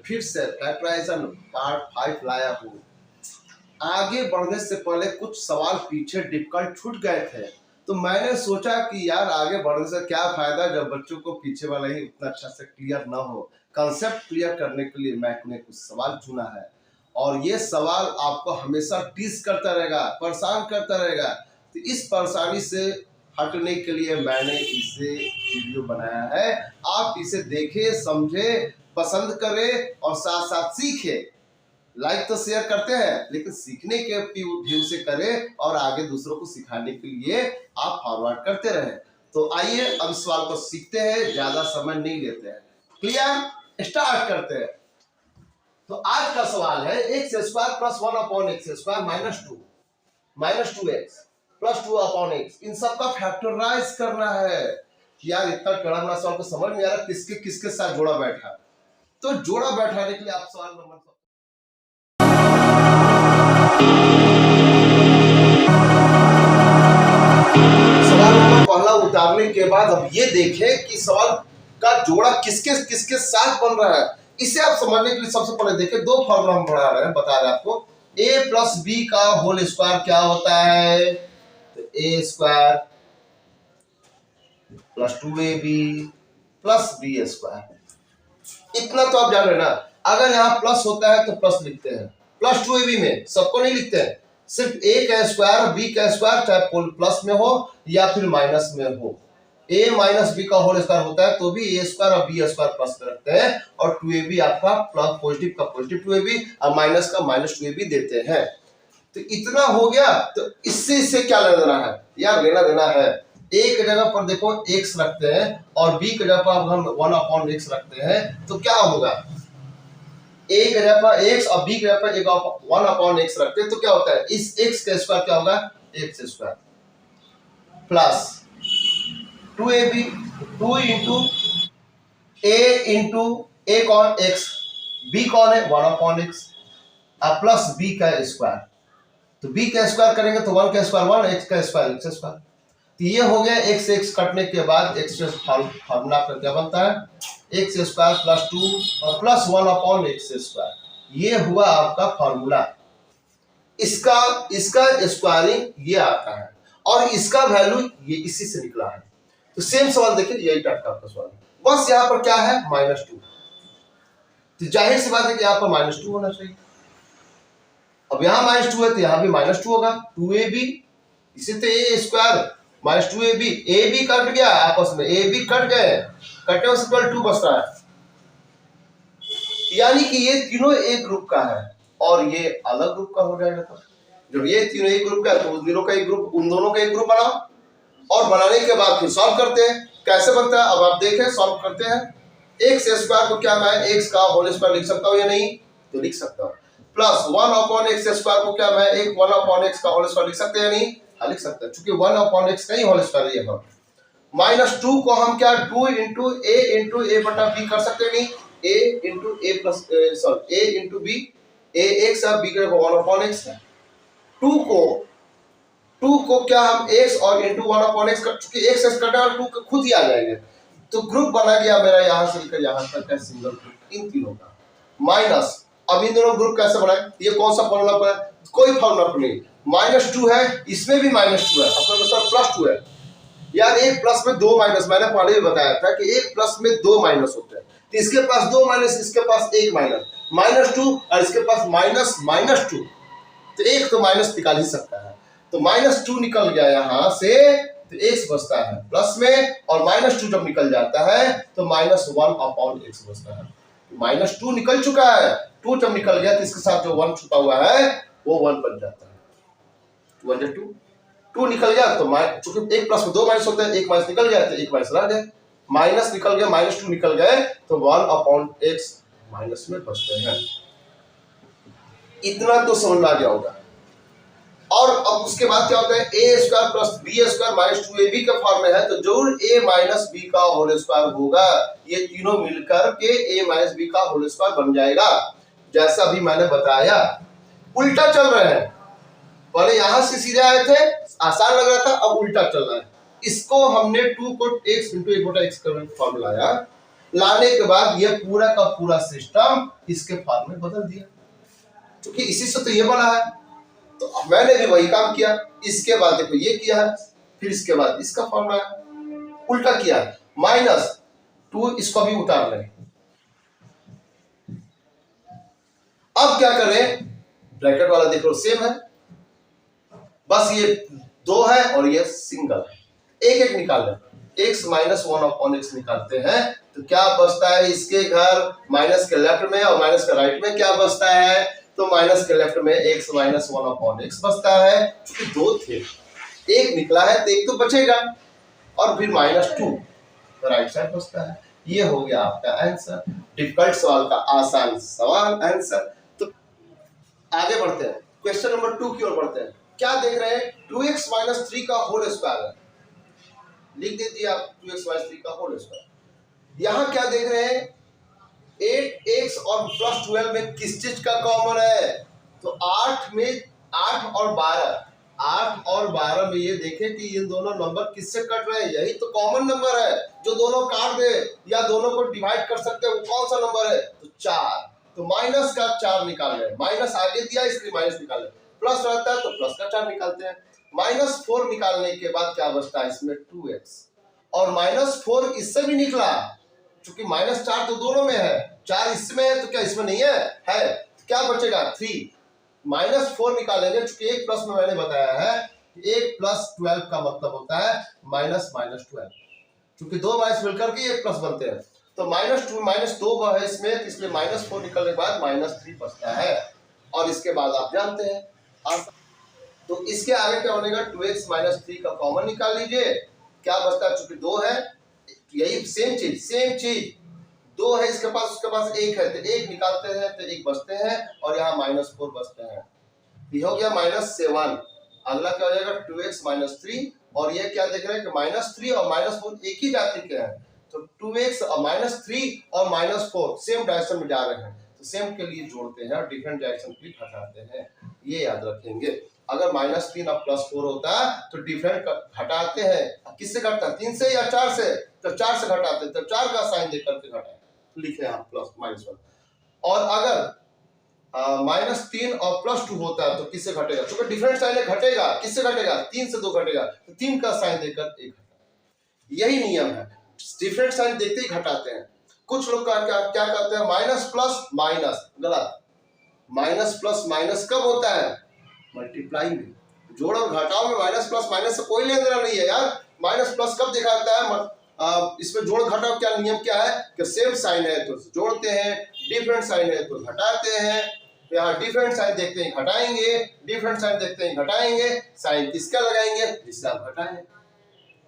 फिर से factorisation part 5 लाया हूँ। आगे बढ़ने से पहले कुछ सवाल पीछे डिफिकल्ट छूट गए थे, तो मैंने सोचा कि यार आगे बढ़ने से क्या फायदा जब बच्चों को पीछे वाला ही उतना अच्छा से क्लियर ना हो। कंसेप्ट क्लियर करने के लिए मैंने कुछ सवाल चुना है और ये सवाल आपको हमेशा टीज करता रहेगा, परेशान करता रहेगा। तो इस परेशानी से हटने के लिए मैंने इसे वीडियो बनाया है। आप इसे देखें, समझे, पसंद करें और साथ साथ सीखें। लाइक तो शेयर करते हैं, लेकिन सीखने के व्यू से करें और आगे दूसरों को सिखाने के लिए आप फॉरवर्ड करते रहें। तो आइए अब इस सवाल को सीखते हैं, ज्यादा समय नहीं लेते हैं। क्लियर? स्टार्ट करते हैं। तो आज का सवाल है X square plus 1 upon X square minus two X plus 2 upon X, इन सब का फैक्टराइज करना है। यार इतना टेढ़ा बड़ा सवाल को समझ नहीं आ रहा किसके किसके साथ जोड़ा बैठा। तो जोड़ा बैठाने के लिए आप सवाल नंबर पहला उतारने के बाद अब ये देखें कि सवाल का जोड़ा किसके किसके साथ बन रहा है। इसे आप समझने के लिए सबसे पहले देखें, दो फॉर्मूला हम बता रहे हैं आपको। a प्लस बी का होल स्क्वायर क्या होता है? तो A square plus 2ab plus B square. इतना तो आप जान रहे ना। अगर यहाँ प्लस होता है तो प्लस लिखते हैं, प्लस 2ab में सबको नहीं लिखते हैं, सिर्फ ए का स्क्वायर बी का स्क्वायर, चाहे प्लस में हो या फिर माइनस में हो। ए माइनस बी का होल स्क्वायर होता है तो भी ए स्क्वायर और बी स्क्वायर प्लस में रखते हैं और 2ab आपका प्लस पॉजिटिव का पॉजिटिव 2ab और माइनस का माइनस 2ab देते हैं। तो इतना हो गया। तो इससे क्या लेना देना है? यार लेना देना है, ए की जगह पर देखो x रखते हैं और b की जगह पर हम 1/x रखते हैं, तो क्या होगा? a की जगह पर x और b की जगह पर 1/x रखते हैं तो क्या होता है? इस x का स्क्वायर क्या होगा? x square plus 2ab 2 into a कौन? x, b कौन है? 1/x और प्लस b का स्क्वायर। तो b का स्क्वायर करेंगे तो 1 का स्क्वायर 1, x का स्क्वायर x स्क्वायर। तो ये हो गया x x कटने के बाद x फॉर्मूला पर क्या बनता है? x स्क्वायर प्लस 2 और प्लस 1/x स्क्वायर। ये हुआ आपका फॉर्मूला। इसका स्क्वायरिंग ये आता है और इसका वैल्यू ये इसी से निकला है। तो सेम सवाल देखिए, यही टाइप का आपका सवाल है, बस यहाँ पर क्या है? -2। तो जाहिर सी बात है कि यहाँ पर -2 होना चाहिए। अब यहाँ -2 है तो यहाँ भी -2 होगा। 2ab इसे तो a square minus 2ab, a b cut गया आपस में, a b कट गए, कटे उस पर 2 बचता है। यानी कि ये तीनों एक ग्रुप का है और ये अलग ग्रुप का हो जाएगा। तो जब ये तीनों एक ग्रुप का है तो उन दोनों का एक ग्रुप, उन दोनों का एक ग्रुप बनाओ और बनाने के बाद फिर सॉल्व करते हैं। कैसे बनता है अब आप देखें, सॉल्व करते हैं। एक्स स्क्वायर को क्या मैं एक्स का होल स्क्वायर लिख सकता हूँ या नहीं? तो लिख सकता हूँ। प्लस 1/x स्क्वायर को क्या मैं 1/x का होल स्क्वायर लिख सकते हैं या नहीं? हाँ लिख सकते हैं, क्योंकि 1/x का ही होल स्क्वायर है। यहाँ -2 को हम क्या 2 इंटू a बटा b कर सकते हैं नहीं? a into a plus sorry a into b, a x और b का 1/x है। 2 को क्या हम x और इंटू 1/x कर, चूंकि x कटा और 2 खुद ही आ जाएंगे। तो ग्रुप बना गया मेरा यहाँ से लेकर यहाँ तक का सिंगल ग्रुप इन तीनों का। माइनस अब इन दोनों ग्रुप कैसे बनाए? ये कौन सा फॉर्मूला पर है? कोई फॉर्मूला पर नहीं। -2 है, इसमें भी -2 है, अपने पास +2 है। यार एक प्लस में 2 माइनस, मैंने पहले भी बताया था कि एक प्लस में 2 माइनस होते हैं। तो इसके पास 2 माइनस, इसके पास 1 माइनस -2 और इसके पास -2, तो एक तो माइनस निकाल ही सकता है। तो -2 निकल गया यहाँ से, तो x बचता है प्लस में, और -2 जब निकल जाता है तो -1/x बचता है। -2 निकल चुका है, 2 जब निकल गया तो इसके साथ जो 1 छुपा हुआ है वो 1 बन जाता है। 1 2 2 निकल गया तो चूंकि एक प्लस में 2 माइनस होते हैं, एक माइनस निकल गया तो एक माइनस रह गया, माइनस निकल गया, -2 निकल गए तो 1/x माइनस में बचते हैं। इतना तो समझ में आ गया होगा। और अब उसके बाद क्या होता है? a square plus b square minus 2ab के फॉर्म में है तो जरूर a माइनस b का होल स्क्वायर होगा। ये तीनों मिलकर के a माइनस b का होल स्क्वायर बन जाएगा, जैसा अभी मैंने बताया। उल्टा चल रहे हैं, पहले यहां से सीधे आए थे, आसान लग रहा था, अब उल्टा चल रहा है। इसको हमने 2 को x इंटू 1/x का फॉर्मूला आया, लाने के बाद ये पूरा का पूरा सिस्टम इसके फॉर्म में बदल दिया, क्योंकि इसी से तो ये बना है। तो मैंने भी वही काम किया। इसके बाद देखो ये किया है, फिर इसके बाद इसका फॉर्मूला उल्टा किया, -2 इसको भी उतार लें। अब क्या करें, ब्रैकेट वाला देखो सेम है, बस ये 2 है और ये सिंगल है, एक एक निकाल लें। x -1/x निकालते हैं तो क्या बचता है, इसके घर माइनस के लेफ्ट में और माइनस के राइट में क्या बचता है, तो माइनस के लेफ्ट में x -1/x बचता है, क्योंकि 2 थे, एक निकला है तो एक तो बचेगा, और फिर -2 राइट साइड बचता है। ये हो गया आपका आंसर, डिफिकल्ट सवाल का आसान सवाल आंसर। तो आगे बढ़ते हैं, क्वेश्चन नंबर 2 की ओर बढ़ते हैं। क्या देख रहे हैं, 2x - 3 का होल स्क्वायर है, लिख दीजिए आप 2x - 3 का होल स्क्वायर। यहां क्या देख रहे हैं, 8x और +12 में किस चीज का कॉमन है, तो 8 में 8 और 12 में ये देखें कि ये दोनों नंबर किससे कट रहे हैं, यही तो कॉमन नंबर है जो दोनों काट दे या दोनों को डिवाइड कर सकते हैं, वो कौन सा नंबर है, तो 4। तो माइनस का 4 निकाल रहे हैं, माइनस आगे दिया इसलिए माइनस निकाल रहे हैं, प्लस रहता है तो प्लस का 4 निकालते हैं। -4 निकालने के बाद क्या बचता है, इसमें 2x, और -4 इससे भी निकला, क्योंकि -4 तो दोनों में है, 4 इसमें है तो क्या इसमें नहीं है, क्या बचेगा 3। -4 निकालेंगे, क्योंकि एक प्लस में मैंने बताया है 1 + 12 का मतलब होता है -12, क्योंकि 2 माइनस मिलकर के 1 प्लस बनते हैं, तो -2 है इसमें, इसलिए -4 निकलने के बाद -3 बचता है। और इसके बाद आप जानते हैं, तो इसके आगे क्या बनेगा, 2x - 3 का कॉमन निकाल लीजिए, क्या बचता है, चूंकि 2 है, यही सेम चीज 2 है इसके पास, उसके पास 1 है, तो 1 निकालते हैं तो 1 बचते हैं, और यहाँ -4 बचते हैं, ये हो गया -7। अगला क्या हो जाएगा, 2x - 3, और ये क्या देख रहे हैं कि -3 और -4 एक ही जाति के हैं, तो 2x और -3 और -4 सेम डायरेक्शन में जा रहे हैं, तो सेम के लिए जोड़ते हैं और डिफरेंट डायरेक्शन के लिए घटाते हैं, ये याद रखेंगे। अगर -3 और +4 होता है तो डिफरेंट घटाते हैं, किससे घटता है, 3 से या 4 से, तो 4 से घटाते हैं, तो 4 का साइन देकर के घटाएं, लिखे यहाँ +-1। और अगर -3 और +2 होता है तो किससे घटेगा, क्योंकि डिफरेंट साइन है, घटेगा, किससे घटेगा, 3 से 2 घटेगा, तो 3 का साइन देकर 1 घटा, यही नियम है, डिफरेंट साइन देखते ही घटाते हैं। कुछ लोग क्या करते हैं, माइनस प्लस माइनस, गलत, माइनस प्लस माइनस कब होता है, मल्टीप्लाई में, जोड़ और घटाव में माइनस प्लस माइनस से कोई लेना देना नहीं है यार। माइनस प्लस कब दिखाता है, इसमें जोड़ घटाव क्या नियम क्या है कि सेम साइन है तो जोड़ते हैं, डिफरेंट साइन है तो घटाते हैं, यहाँ डिफरेंट साइन देखते हैं घटाएंगे, डिफरेंट साइन देखते हैं घटाएंगे, साइन किसका लगाएंगे, जिससे आप घटाएं,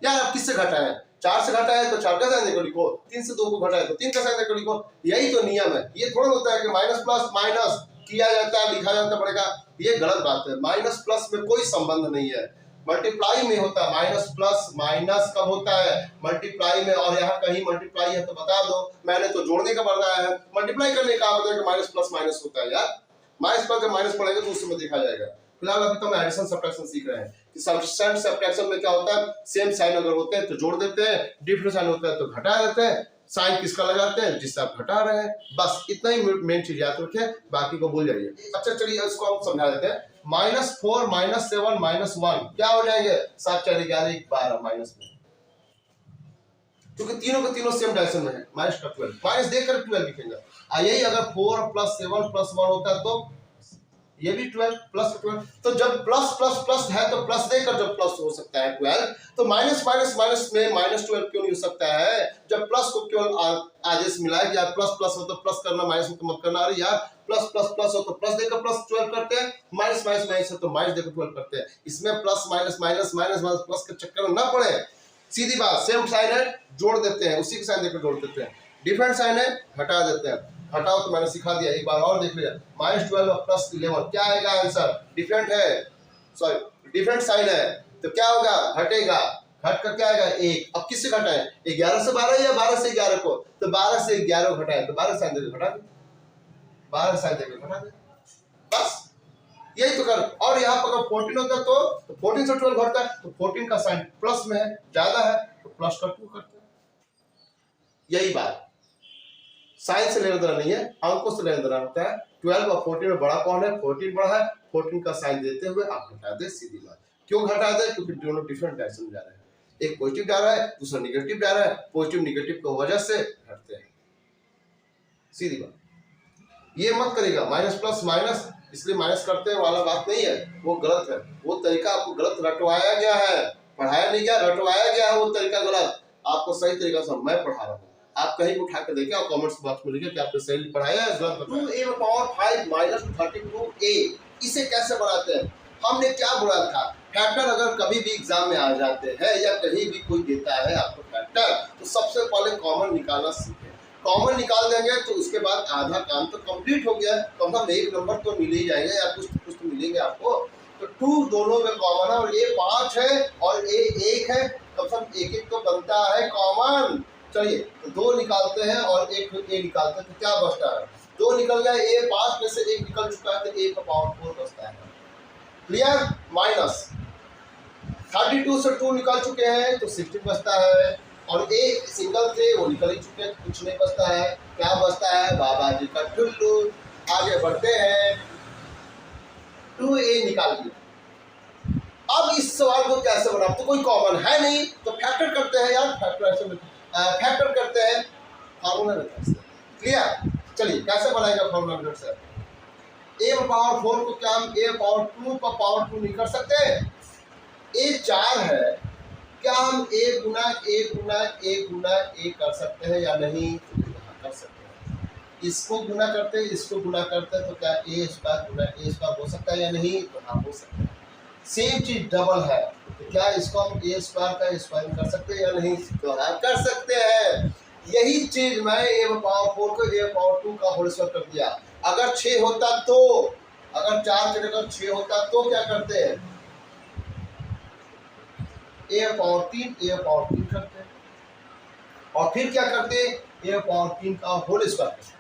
यार आप किससे घटाएं, 4 से घटाए तो 4 का साइन देकर लिखो, 3 से 2 को घटाए तो 3 का साइन देकर लिखो, यही तो नियम है। ये थोड़ा होता है कि माइनस प्लस माइनस किया जाता है, लिखा जाता पड़ेगा, ये गलत बात है। माइनस प्लस में कोई संबंध नहीं है, मल्टीप्लाई में होता है, माइनस प्लस माइनस कब होता है, मल्टीप्लाई में। और यहाँ कहीं मल्टीप्लाई है तो बता दो, मैंने तो जोड़ने का बताया है, मल्टीप्लाई करने का बताया कि माइनस प्लस माइनस होता है यार, माइनस प्लस जब माइनस पड़ेगा तो उस समय देखा जाएगा। फिलहाल अभी तो हम एडिशन सब्ट्रैक्शन सीख रहे हैं कि सब्ट्रैक्शन में क्या होता है, सेम साइन अगर होते हैं तो जोड़ देते हैं, डिफरेंट साइन होता है तो घटा देते हैं, साइन किसका लगाते हैं, जिससे आप घटा रहे हैं, बस इतना ही मेन चीज याद रखें, बाकी को भूल जाइए। अच्छा चलिए इसको हम समझा देते हैं, -4 -7 -1 क्या हो जाएंगे, 7 4 11 12 माइनस में, क्योंकि तीनों के तीनों सेम डायरेक्शन में है, -12 माइनस देकर 12 लिखेंगे। यही अगर 4 + 7 + 1 होता है तो ये भी 12 + 12, तो जब प्लस प्लस प्लस है तो प्लस देकर जब प्लस हो सकता है 12, तो माइनस माइनस माइनस में -12 क्यों नहीं हो सकता है, जब प्लस को केवल आदेश मिला है कि यार प्लस प्लस हो तो प्लस करना, माइनस हो तो मत करना, अरे यार प्लस प्लस प्लस हो तो प्लस देकर प्लस 12 करते हैं, माइनस माइनस माइनस हो तो माइनस देकर 12 करते हैं, इसमें plus minus minus minus minus plus के चक्कर में ना पड़े, सीधी बात, सेम साइन है जोड़ देते हैं, उसी के साइन देकर जोड़ देते हैं, डिफरेंट साइन है घटा देते हैं, हटाओ तो मैंने सिखा दिया, एक बार और देख लीजिए, -12 और +11 क्या आएगा आंसर, डिफरेंट है, सॉरी डिफरेंट साइन है तो क्या होगा, घटेगा, घट कर क्या आएगा 1। अब किससे घटाएं, 11 से 12 या 12 से 11 को, तो 12 से 11 घटाएं तो 12 साइन देकर घटा दे, 12 साइन देकर घटा दे, बस यही तो कर। और यहाँ पर अगर 14 होता है तो 14 से 12 घटता है, तो 14 का साइन प्लस में है, ज्यादा है तो प्लस का 2 करते हैं, यही बात। साइन से लेना देना नहीं है, अंकों से लेना देना होता है। 12 और 14 में बड़ा कौन है? 14 बड़ा है। 14 का साइन देते हुए आप घटा दे, सीधी बात। क्यों घटा दे? क्योंकि दोनों डिफरेंट डायरेक्शन में जा रहे हैं, एक पॉजिटिव जा रहा है, दूसरा निगेटिव जा रहा है, पॉजिटिव निगेटिव की वजह से घटते हैं, सीधी बात। ये मत करेगा माइनस प्लस माइनस इसलिए माइनस करते हैं वाला बात नहीं है, वो गलत है। वो तरीका आपको गलत रटवाया गया है, पढ़ाया नहीं गया, रटवाया गया है वो तरीका गलत। आपको सही तरीका से मैं पढ़ा रहा हूँ, आप कहीं उठा के देखें और कमेंट्स बॉक्स में लिखिए कि आपने सही पढ़ाया है गलत। 2a पावर 5 माइनस 32a इसे कैसे बनाते हैं? हमने क्या बोला था? फैक्टर अगर कभी भी एग्जाम में आ जाते हैं या कहीं भी कोई देता है आपको फैक्टर, तो सबसे पहले कॉमन निकालना सीखें। कॉमन निकाल देंगे तो उसके बाद आधा काम तो कंप्लीट हो गया। कम से कम एक नंबर तो मिल ही जाएंगे या कुछ तो मिलेंगे आपको। तो 2 दोनों में कॉमन है और ये 5 है और ये 1 है, कम से कम एक एक तो बनता है कॉमन। चलिए तो 2 निकालते हैं और 1 ए निकालते हैं, तो क्या बचता है? 2 निकल गया, ए 5 में से 1 निकल चुका है, तो ए का पावर 4 बचता है। क्लियर? माइनस 32 से 2 निकल चुके हैं तो 16 बचता है, और एक सिंगल थे वो निकल ही चुके, कुछ नहीं बचता है। क्या बचता है? बाबा जी का टुल्लू। आगे बढ़ते हैं, 2a निकाल दिया। अब इस सवाल को कैसे बनाओ? तो कोई कॉमन है नहीं तो फैक्टर करते हैं यार, फैक्टर करते हैं फार्मूला मेथड से। क्लियर? चलिए कैसे बनाएगा फार्मूला मेथड से? a पावर 4 को क्या हम a पावर 2 का पावर 2 नहीं कर सकते? a 4 है, क्या हम a Guna a Guna a Guna a कर सकते हैं या नहीं? कर सकते हैं। इसको गुना करते हैं, इसको गुना करते हैं, तो क्या a square Guna a square हो सकता है या नहीं? तो हाँ हो सकता है। सेम चीज डबल है, तो क्या इसको हम a स्क्वायर का स्क्वायर कर सकते हैं या नहीं? तो हाँ कर सकते हैं। यही चीज मैं a पावर 4 को a पावर 2 का होल स्क्वायर कर दिया। अगर 6 होता तो, अगर 4 के जगह 6 होता तो क्या करते हैं? a पावर 3 करते हैं, और फिर क्या करते हैं? a पावर 3 का होल स्क्वायर करते हैं।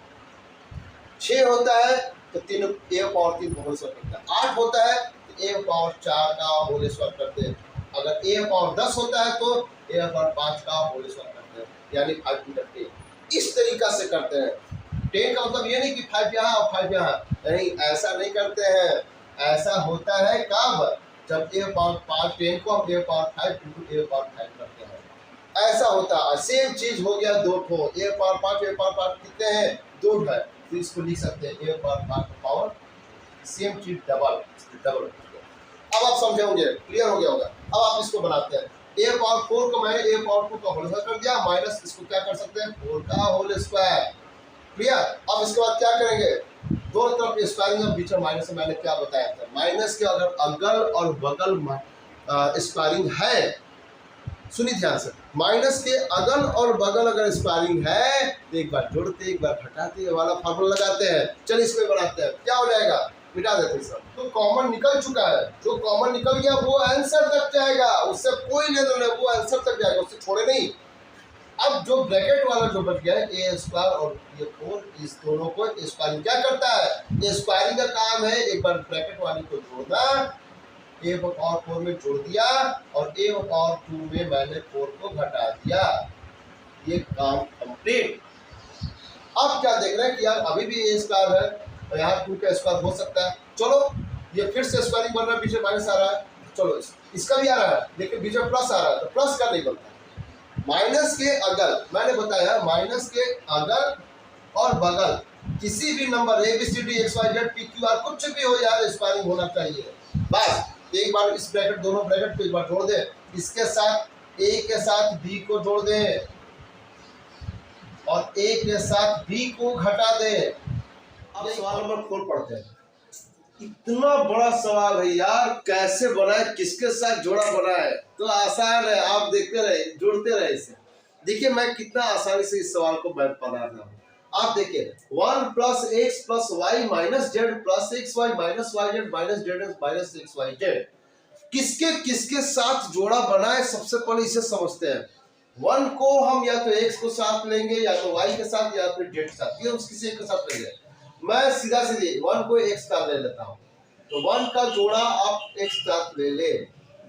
6 होता है तो 3 a पावर 3 का होल स्क्वायर करते हैं। 8 होता है तो a पावर 4 का होल स्क्वायर करते हैं। अगर a पावर 10 होता है तो a पावर 5 का होल स्क्वायर करते हैं, यानी 5 × 10। इस तरीका से करते हैं। 10 का मतलब ये नहीं कि 5 यहाँ और 5 यहाँ, नहीं, ऐसा नहीं करते हैं। ऐसा होता है कब? जब a पावर 5 10 को हम a पावर 5 × a पावर 5 करते हैं, ऐसा होता है। सेम चीज हो गया 2 ठो, a पावर 5 कितने हैं? 2 है, तो इसको लिख सकते हैं a पावर 5 का पावर, सेम चीज डबल। अब आप समझे होंगे, क्लियर हो गया होगा। अब आप इसको बनाते हैं, a पावर 4 को मैंने a पावर 2 का होल स्क्वायर कर दिया, माइनस इसको क्या कर सकते हैं? 4 का होल स्क्वायर। क्लियर? अब इसके बाद क्या करेंगे? दोनों तरफ स्क्वायरिंग और बीच में माइनस है। मैंने क्या बताया था? माइनस के अगर अगल और बगल स्क्वायरिंग है, सुनिए ध्यान से, माइनस के अगल और बगल अगर स्क्वायरिंग है तो एक बार जोड़ते एक बार घटाते, ये वाला फॉर्मूला लगाते हैं। चलिए इसमें बनाते हैं, क्या हो जाएगा? मिटा देते हैं सब। तो कॉमन निकल चुका है, जो कॉमन निकल गया वो आंसर तक जाएगा, उससे कोई लेना नहीं, वो आंसर तक जाएगा, उससे छोड़े नहीं। अब जो ब्रैकेट वाला जो बच गया है a स्क्वायर और ये 4, इस दोनों को स्क्वायरिंग क्या करता है? ये स्क्वायरिंग का काम है। एक बार ब्रैकेट वाली को जोड़ना, a पावर 4 में जोड़ दिया और a पावर 2 में मैंने 4 को घटा दिया, ये काम कंप्लीट। अब क्या देख रहे हैं कि यार अभी भी a स्क्वायर है और यहाँ 2 का स्क्वायर हो सकता है। चलो ये फिर से स्क्वायरिंग बन रहा है, बीच में माइनस आ रहा है, चलो इसका भी आ रहा है, लेकिन बीच में प्लस आ रहा है, तो प्लस का नहीं बनता। माइनस के अगल, मैंने बताया माइनस के अगल और बगल किसी भी नंबर ABCD XYZ PQR कुछ भी हो यार, स्क्वायरिंग होना चाहिए। बस एक बार इस ब्रैकेट, दोनों ब्रैकेट को एक बार जोड़ दे, इसके साथ A के साथ B को जोड़ दे और A के साथ B को घटा दे। अब सवाल नंबर 4 पढ़ते हैं। इतना बड़ा सवाल है यार, कैसे बनाए, किसके साथ जोड़ा बनाए? तो आसान है, आप देखते रहे, जुड़ते रहे इसे। देखिए मैं कितना आसानी से इस सवाल को मैं बना रहा हूँ। आप देखिए 1 + x + y - z + xy - yz - zx - xyz किसके किसके साथ जोड़ा बनाए, सबसे पहले इसे समझते हैं। 1 को हम या तो x को साथ लेंगे, या तो y के साथ, या फिर z के साथ, ये किसी एक के साथ लेंगे। मैं सीधा सीधे 1 को x का ले लेता हूँ, तो 1 का जोड़ा आप x साथ ले ले,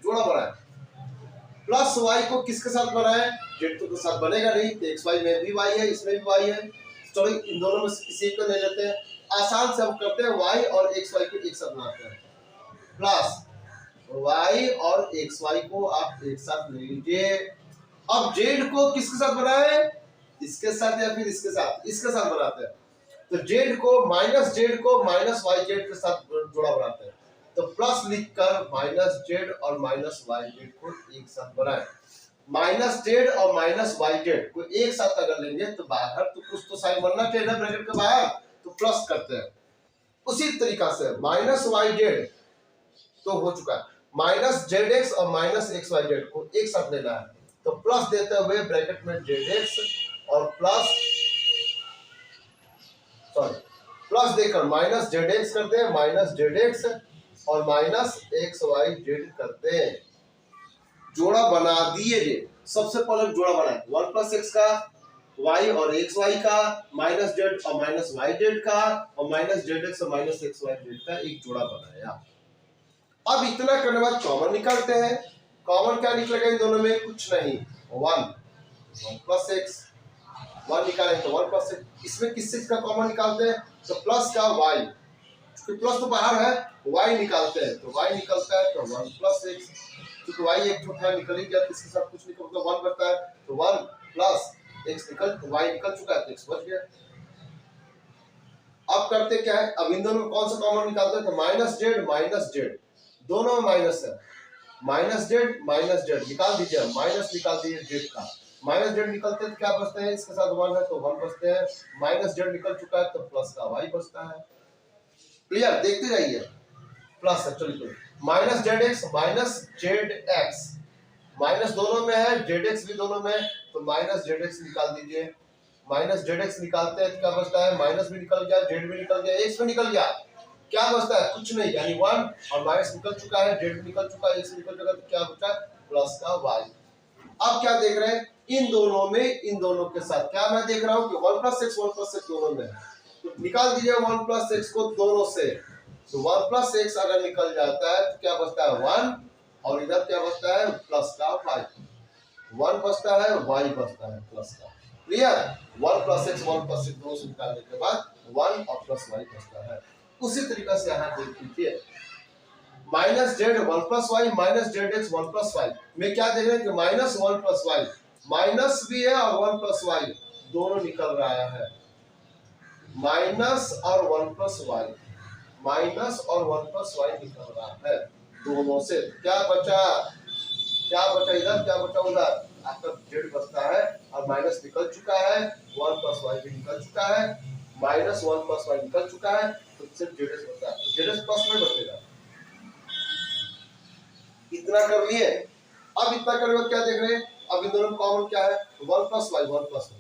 जोड़ा बनाए। प्लस y को किसके साथ बनाए? z तो के साथ बनेगा नहीं, तो xy में भी y है, इसमें भी y है, चलो इन दोनों में से किसी एक को ले लेते हैं। आसान से हम करते हैं, y और xy को एक साथ बनाते हैं, प्लस y और xy को आप एक साथ ले लीजिए। अब z को किसके साथ बनाए, इसके साथ या फिर इसके साथ, इसके साथ बनाते हैं। तो z को माइनस y z के साथ जोड़ा बनाते हैं, तो प्लस लिखकर माइनस z और माइनस y z को एक साथ बनाए। माइनस z और माइनस y z को एक साथ अगर लेंगे तो बाहर तो कुछ तो साइन बनना चाहिए ना ब्रैकेट के बाहर, तो प्लस करते हैं। उसी तरीका से माइनस y z तो हो चुका है, माइनस zx और माइनस xy z को एक साथ लेना है, तो प्लस देते हुए ब्रैकेट में zx और प्लस देकर माइनस zx करते हैं, माइनस zx और माइनस xy z करते हैं। जोड़ा बना दिए। सबसे पहले जोड़ा बनाए 1 प्लस x का, y और xy का, माइनस z और माइनस yz का, और माइनस zx और माइनस xy z का एक जोड़ा बनाया। अब इतना करने बाद कॉमन निकालते हैं। कॉमन क्या निकलेगा इन दोनों में, कुछ नहीं, 1 प्लस x, 1 निकालेंगे तो 1 प्लस x। इसमें किस चीज का कॉमन निकालते हैं, तो प्लस का y, क्योंकि प्लस तो बाहर है, y निकालते हैं तो y निकलता है तो 1 प्लस x, क्योंकि y एक छोटा निकल ही गया, इसके साथ कुछ निकल तो 1 बचता है, तो 1 प्लस x y निकल चुका है तो x बच गया। अब करते क्या है, अब इन दोनों में कौन सा कॉमन निकालते हैं, तो माइनस z दोनों में माइनस है, माइनस z निकाल दीजिए, माइनस निकाल दीजिए z का, माइनस z निकलते हैं तो क्या बचते हैं, इसके साथ 1 है तो 1 बचते हैं, माइनस z निकल चुका है तो प्लस का y बचता है। क्लियर, देखते जाइए, प्लस है, चलिए minus zx minus zx, minus दोनों में है, zx भी दोनों में, तो माइनस zx निकाल दीजिए, माइनस zx निकालते हैं तो क्या बचता है, माइनस भी निकल गया, z भी निकल गया, x भी निकल गया, क्या बचता है, कुछ नहीं, यानी 1 और माइनस निकल चुका है, z निकल चुका है, x निकल चुका है, तो क्या बचा, प्लस का y। अब क्या देख रहे हैं, इन दोनों में, इन दोनों के साथ क्या मैं देख रहा हूं कि 1 प्लस x दोनों में है, तो निकाल दीजिए 1 प्लस x को दोनों से, तो 1 प्लस x अगर निकल जाता है तो क्या बचता है 1, और इधर क्या बचता है प्लस का y, 1 बचता है y बचता है प्लस का। क्लियर, 1 प्लस x दोनों से निकालने के बाद 1 और प्लस y बचता है। उसी तरीका से यहाँ देख लीजिए, minus z 1 plus y minus zx 1 plus y में क्या देख रहे हैं कि माइनस 1 प्लस y, माइनस भी है और 1 प्लस y दोनों निकल रहा है, माइनस और 1 प्लस y, माइनस और 1 प्लस y निकल रहा है दोनों से। क्या बचा, इधर क्या बचा, उधर आपका z बचता है, और माइनस निकल चुका है, 1 प्लस y भी निकल चुका है, माइनस 1 प्लस y निकल चुका है, तो सिर्फ zs बचता है, zs प्लस में बचेगा। इतना कर लिए। अब इतना करने के बाद क्या देख रहे हैं, अब इन दोनों कॉमन क्या है, 1 plus y 1 plus y,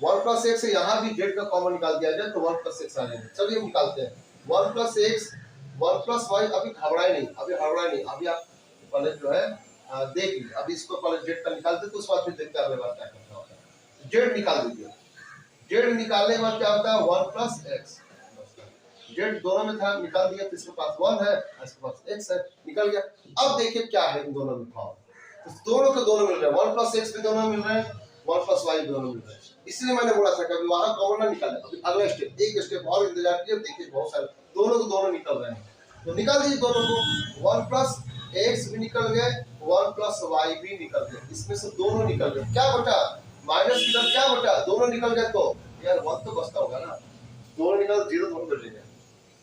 1 plus x से यहाँ भी z का कॉमन निकाल दिया जाए तो 1 प्लस x आ जाएगा। चलिए हम निकालते हैं 1 प्लस x 1 प्लस y, अभी घबराए नहीं, अभी आप पहले जो है देख लीजिए, अभी इसको पहले z का निकालते तो उसके बाद फिर देखते हैं अगले बार क्या करना होता है। z निकाल दीजिए, z निकालने के बाद क्या होता है 1 प्लस x, z दोनों में था, निकाल दिया, तो इसके पास 1 है, इसके पास x है, निकल गया। अब देखिए क्या है इन दोनों में भाव, तो दोनों के दोनों मिल रहे हैं, 1 प्लस x भी दोनों मिल रहे हैं, 1 प्लस y भी दोनों मिल रहे हैं, इसलिए मैंने बोला था कि वहां कॉमन ना निकाले। अभी अगला स्टेप, एक स्टेप और इंतजार कीजिए, देखिए बहुत सारे दोनों के दोनों निकल रहे हैं, तो निकाल दीजिए दोनों को, 1 प्लस x भी निकल गए, 1 प्लस y भी निकल गए, इसमें से दोनों निकल गए, क्या बचा, माइनस किधर क्या बचा, दोनों निकल गए तो यार 1 तो बचता होगा ना, दोनों निकल 0 दोनों कर लेंगे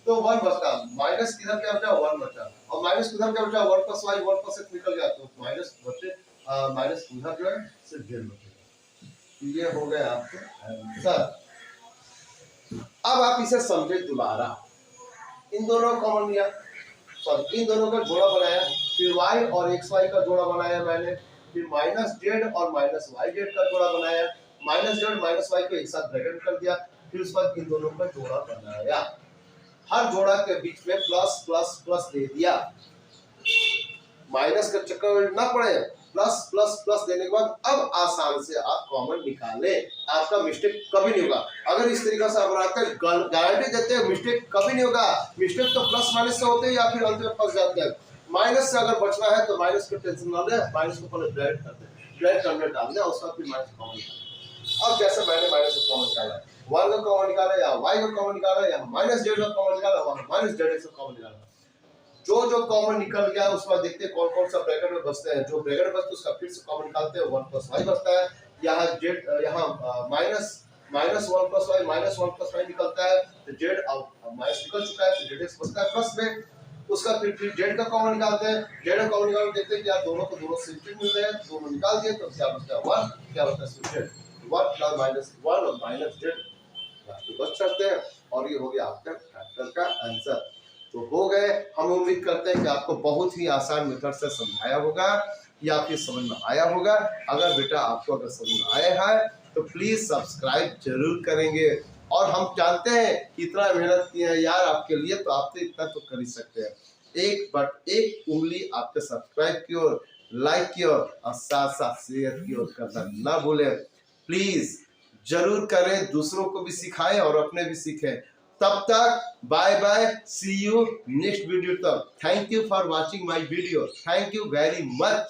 तो 1 बचता, माइनस किधर क्या बचा 1 बचा, और माइनस किधर क्या बचा 1 प्लस y 1 प्लस x निकल गया तो माइनस बचे, माइनस किधर जो है सिर्फ 0 बचेगा। ये हो गया आपके आंसर। अब आप इसे समझे दोबारा, इन दोनों को कॉमन लिया, इन दोनों का जोड़ा बनाया, फिर y और xy का जोड़ा बनाया मैंने, फिर माइनस z और माइनस yz का जोड़ा बनाया, माइनस z माइनस y को एक साथ ब्रैकेट कर दिया, फिर उसके बाद इन दोनों का जोड़ा बनाया, हर जोड़ा के बीच में प्लस प्लस प्लस दे दिया, माइनस का चक्कर ना पड़े, प्लस प्लस प्लस देने के बाद अब आसान से आप कॉमन निकाले, आपका मिस्टेक कभी नहीं होगा। अगर इस तरीके से आप बनाते हैं, गारंटी देते हैं मिस्टेक कभी नहीं होगा। मिस्टेक तो प्लस माइनस से होते हैं या फिर अंत में फंस जाते हैं। माइनस से अगर बचना है तो माइनस का टेंशन ना ले, माइनस को पहले ब्रैकेट कर दे, ब्रैकेट करने डाल दे, उसका फिर माइनस कॉमन निकाल। अब जैसे मैंने माइनस का कॉमन निकाला, 1 का कॉमन निकाला या y का कॉमन निकाला या माइनस जेड का कॉमन निकाला, वहां माइनस जेड एक्स का कॉमन निकाला। जो कॉमन निकल गया उसके बाद देखते हैं कौन कौन सा ब्रैकेट में बचते हैं। जो ब्रैकेट में बचते उसका फिर से कॉमन निकालते हैं, 1 प्लस वाई बचता है। यहाँ जेड, यहाँ minus 1 plus Y, minus 1 plus Y निकलता है, तो जेड अब माइनस निकल चुका है, तो जेड एक्स बचता है प्लस में। उसका फिर जेड का कॉमन निकालते हैं, जेड का कॉमन निकाल देखते हैं कि यार दोनों को दोनों सिमेट्रिक मिल रहे हैं, दोनों निकाल दिए तो क्या बचता है 1, क्या बचता है जेड, 1 प्लस माइनस 1 और माइनस जेड बच सकते हैं। और ये हो गया आपका फैक्टर का आंसर। तो हो गए, हम उम्मीद करते हैं कि आपको बहुत ही आसान मेथड से समझाया होगा या आपकी समझ में आया होगा। अगर बेटा आपको अगर समझ में आया है तो प्लीज सब्सक्राइब जरूर करेंगे। और हम जानते हैं इतना मेहनत किए हैं यार आपके लिए, तो आप तो इतना तो कर ही सकते हैं। एक उंगली आपके सब्सक्राइब की ओर, लाइक की ओर और साथ साथ शेयर की ओर करना ना भूलें। प्लीज जरूर करें, दूसरों को भी सिखाएं और अपने भी सीखें। तब तक bye bye, see you next video तक। Thank you for watching my video, thank you very much.